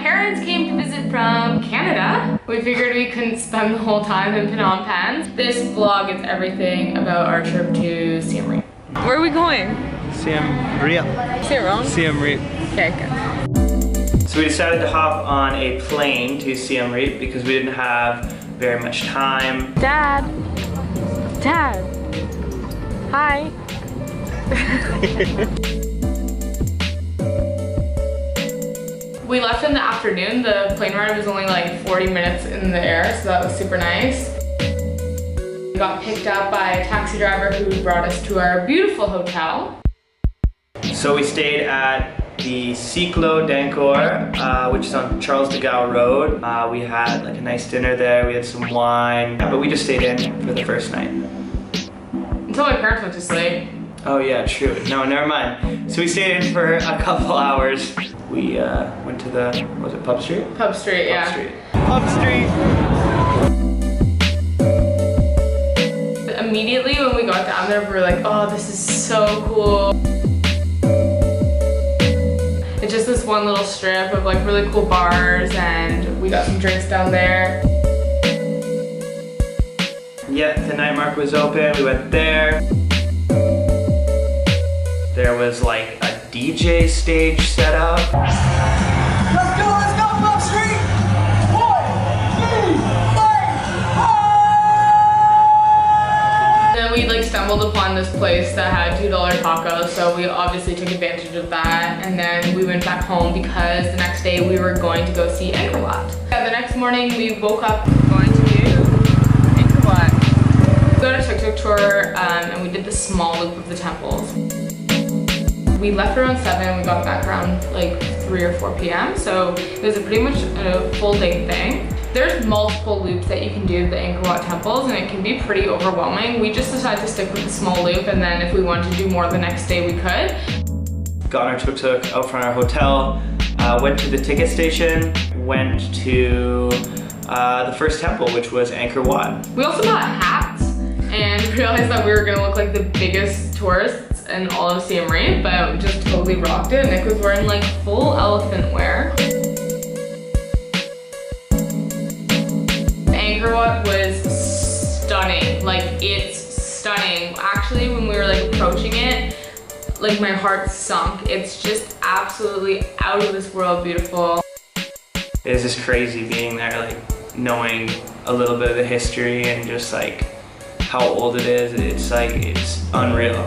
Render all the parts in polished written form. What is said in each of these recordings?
parents came to visit from Canada. We figured we couldn't spend the whole time in Phnom Penh. This vlog is everything about our trip to Siem Reap. Where are we going? Siem Reap. Say it wrong? Siem Reap. Okay, good. So we decided to hop on a plane to Siem Reap because we didn't have very much time. Dad. Dad. Hi. We left in the afternoon. The plane ride was only like 40 minutes in the air, so that was super nice. We got picked up by a taxi driver who brought us to our beautiful hotel. So we stayed at the Cyclo d'Angkor, which is on Charles de Gaulle Road. We had like a nice dinner there. We had some wine, but we just stayed in for the first night. Until my parents went to sleep. Oh yeah, true. No, never mind. So we stayed in for a couple hours. We went to the, was it Pub Street? Pub Street, yeah. Pub Street. Immediately when we got down there, we were like, oh, this is so cool. It's just this one little strip of like really cool bars, and we got some drinks down there. Yeah, the night market was open. We went there. There was like a DJ stage set up. Let's go, Pub Street! 1, 2, 3, Then we like stumbled upon this place that had $2 tacos, so we obviously took advantage of that, and then we went back home because the next day we were going to go see Angkor Wat. Yeah, the next morning we woke up going to Angkor Wat. We got a tuk-tuk tour and we did the small loop of the temples. We left around 7, we got back around like 3 or 4 p.m. So it was pretty much a full day thing. There's multiple loops that you can do at the Angkor Wat temples, and it can be pretty overwhelming. We just decided to stick with the small loop, and then if we wanted to do more the next day, we could. Got on our tuk-tuk out from our hotel, went to the ticket station, went to the first temple, which was Angkor Wat. We also bought hats and realized that we were gonna look like the biggest tourists in all of Siem Reap, but we just totally rocked it. Nick was wearing like full elephant wear. Angkor Wat was stunning. Like, it's stunning. Actually, when we were like approaching it, like my heart sunk. It's just absolutely out of this world beautiful. It was just crazy being there, like knowing a little bit of the history and just like how old it is. It's unreal.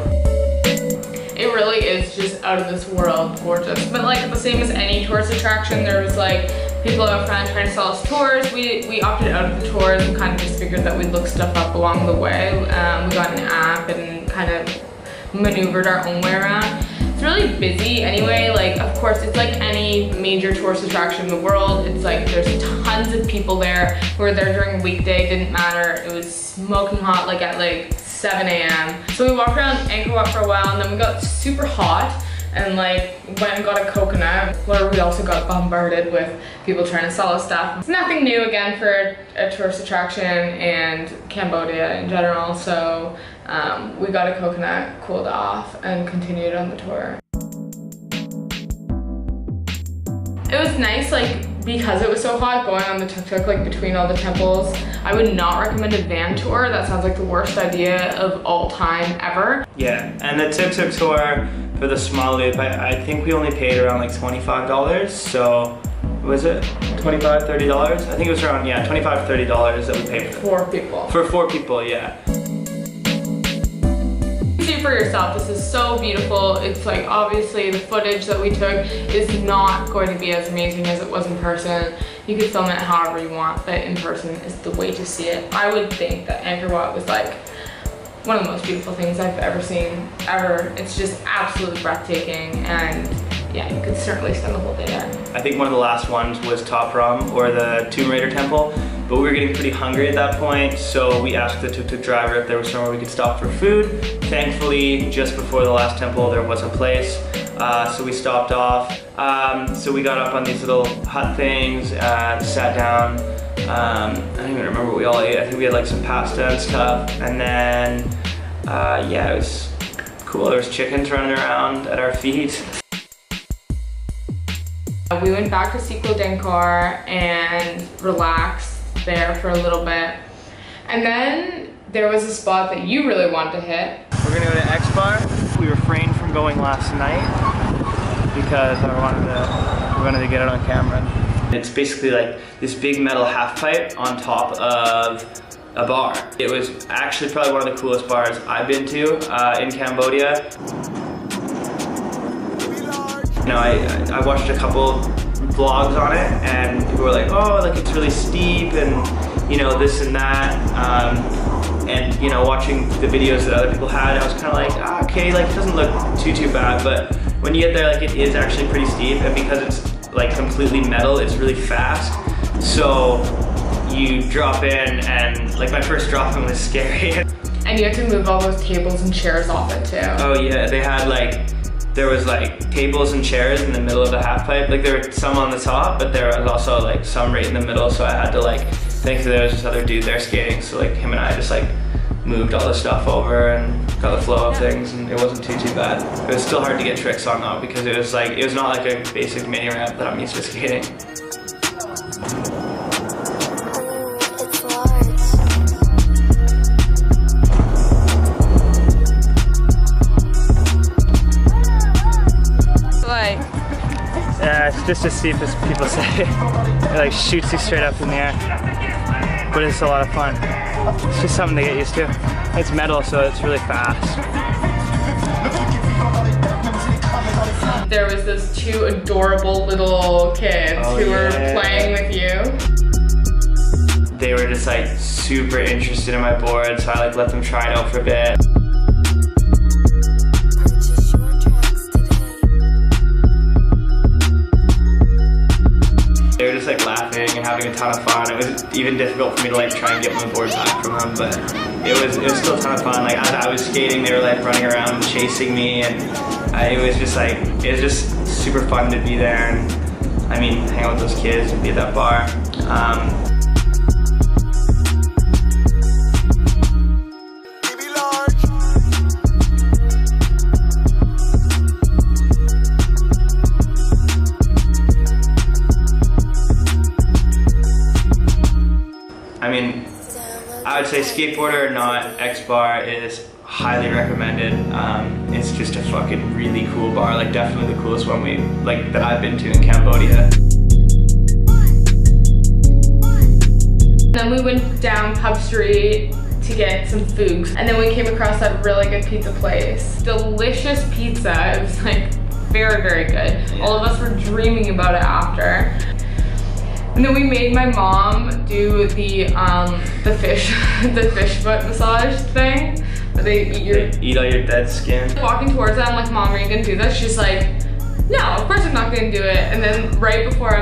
It really is just out of this world gorgeous. But like the same as any tourist attraction, there was like people out front trying to sell us tours. We opted out of the tours and kind of just figured that we'd look stuff up along the way. We got an app and kind of maneuvered our own way around. It's really busy anyway. Like, of course, it's like any major tourist attraction in the world. It's like there's tons of people there. We were there during a weekday, didn't matter. It was smoking hot like at like 7 a.m. So we walked around Angkor Wat for a while, and then we got super hot and like went and got a coconut, where we also got bombarded with people trying to sell us stuff. It's nothing new again for a tourist attraction and Cambodia in general, so we got a coconut, cooled off, and continued on the tour. It was nice, like, because it was so hot, going on the tuk-tuk like between all the temples. I would not recommend a van tour. That sounds like the worst idea of all time ever. Yeah, and the tuk-tuk tour for the small loop, I think we only paid around like $25. So, was it $25, $30? I think it was around, yeah, $25, $30 that we paid for. 4 people. For 4 people, yeah. See for yourself, this is so beautiful. It's like, obviously the footage that we took is not going to be as amazing as it was in person. You could film it however you want, but in person is the way to see it. I would think that Angkor Wat was like one of the most beautiful things I've ever seen, ever. It's just absolutely breathtaking, and yeah, you could certainly spend the whole day there. I think one of the last ones was Top Rum, or the Tomb Raider temple, but we were getting pretty hungry at that point, so we asked the tuk-tuk driver if there was somewhere we could stop for food. Thankfully, just before the last temple, there was a place, so we stopped off. So we got up on these little hut things, sat down. I don't even remember what we all ate. I think we had like some pasta and stuff, and then yeah, it was cool. There was chickens running around at our feet. We went back to Siklo Angkor and relaxed there for a little bit. And then there was a spot that you really wanted to hit. We're gonna go to X Bar. We refrained from going last night because I wanted to get it on camera. It's basically like this big metal half pipe on top of a bar. It was actually probably one of the coolest bars I've been to in Cambodia. You know, I watched a couple vlogs on it and people were like, oh, like it's really steep and you know, this and that. And you know, watching the videos that other people had, I was kind of like, ah, okay, like it doesn't look too bad, but when you get there, like it is actually pretty steep, and because it's like completely metal, it's really fast. So you drop in, and like my first drop in was scary. And you had to move all those tables and chairs off it too. Oh yeah, they had like, there was like tables and chairs in the middle of the half pipe. Like there were some on the top, but there was also like some right in the middle, so I had to like, thankfully there was this other dude there skating, so like him and I just like moved all the stuff over and got the flow of things, and it wasn't too bad. It was still hard to get tricks on though, because it was not like a basic mini ramp that I'm used to skating. Yeah, it's just as steep as people say. It like shoots you straight up in the air. But it's a lot of fun. It's just something to get used to. It's metal, so it's really fast. There was those two adorable little kids who were playing with you. They were just like super interested in my board, so I like let them try it out for a bit. They were just like laughing and having a ton of fun. It was even difficult for me to like try and get my board back from them, but it was still a ton of fun. Like as I was skating, they were like running around chasing me, and it was just super fun to be there, and I mean, hang out with those kids and be at that bar. I mean, I would say skateboarder or not, X Bar is highly recommended. It's just a fucking really cool bar, like definitely the coolest one that I've been to in Cambodia. Then we went down Pub Street to get some food, and then we came across that really good pizza place. Delicious pizza. It was like very good. Yeah. All of us were dreaming about it after. And then we made my mom do the fish foot massage thing. They eat all your dead skin. Walking towards it, I'm like, Mom, are you gonna do this? She's like, no, of course I'm not gonna do it. And then right before,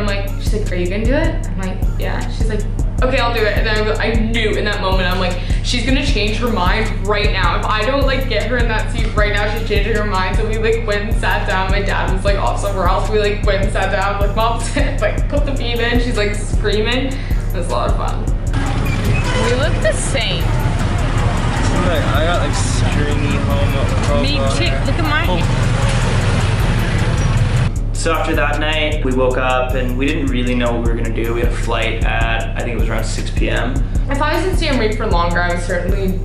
she's like, are you gonna do it? I'm like, yeah. She's like, okay, I'll do it. And then I knew in that moment, I'm like, she's gonna change her mind right now. If I don't like get her in that seat right now, she's changing her mind. So we like went and sat down. My dad was like off somewhere else. We like went and sat down. Like, Mom, like put the beat in. She's like screaming. It was a lot of fun. We look the same. I got like stringy home. Me too. Look at mine. So after that night, we woke up and we didn't really know what we were gonna do. We had a flight at, I think it was around 6 p.m. If I was in Siem Reap for longer, I would certainly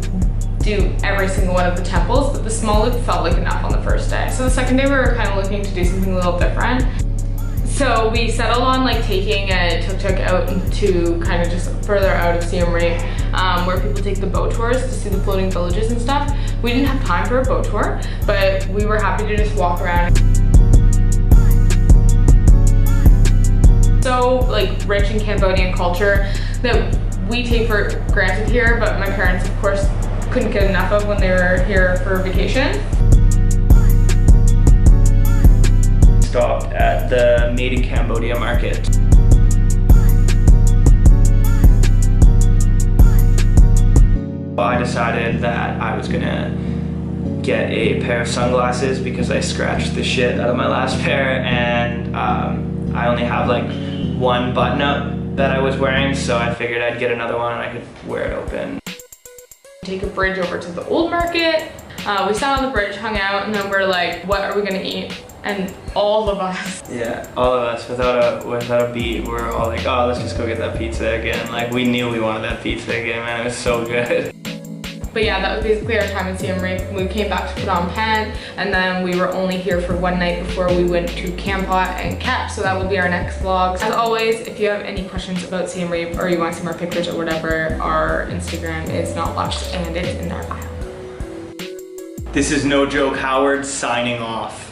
do every single one of the temples, but the small loop felt like enough on the first day. So the second day, we were kind of looking to do something a little different. So we settled on like taking a tuk-tuk out to kind of just further out of Siem Reap, where people take the boat tours to see the floating villages and stuff. We didn't have time for a boat tour, but we were happy to just walk around. So like rich in Cambodian culture that we take for granted here, but my parents of course couldn't get enough of when they were here for vacation. Stopped at the Made in Cambodia market. I decided that I was gonna get a pair of sunglasses because I scratched the shit out of my last pair, and I only have like one button up that I was wearing, so I figured I'd get another one and I could wear it open. Take a bridge over to the old market. We sat on the bridge, hung out, and then we're like, what are we gonna eat? And all of us. Yeah, all of us without a beat, we're all like, oh, let's just go get that pizza again. Like we knew we wanted that pizza again, man. It was so good. But yeah, that was basically our time in Siem Reap. We came back to Phnom Penh, and then we were only here for one night before we went to Kampot and Kep, so that will be our next vlog. As always, if you have any questions about Siem Reap or you want to see more pictures or whatever, our Instagram is not much and it's in our bio. This is No Joke Howard signing off.